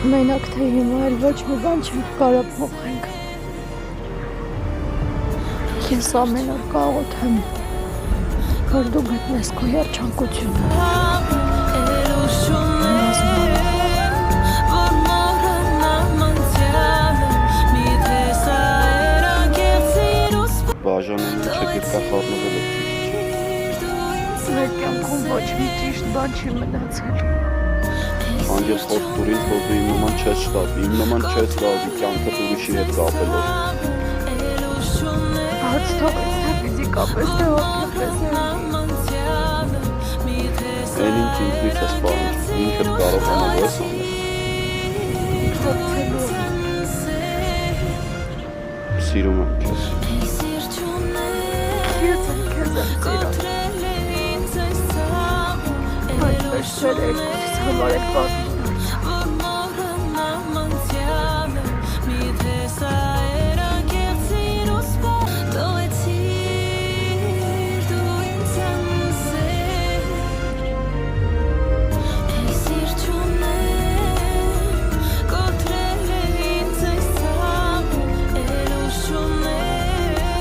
Մենակ թե հիմա էլ ոչ մի բան չենք կարող փոխենք։ Ես ամեն օր կաղոթեմ, որ դու գտնես քո երջանկությունը։ Բաժանեն չգիտա խառնվել է ճիշտ։ Մեր կյանքում ոչ մի ճիշտ բան չի մնացել։ Անգել խորտ տուրին, որ դու իմ նման չես շտապի, իմ նման չես գալի կյանքդ ուրիշի հետ կապելով։ Հարց թողեց թե ֆիզիկապես թե հոգեպես է։ Այն ինչ ինձնից ես պահանջում, ինքդ կարողանալ ես անել։ Փորձելու եմ։ Սիրում եմ քեզ։ Ես եմ քեզ եմ սիրում։ Այդպես չէր երկուսիս համար էլ պատմում։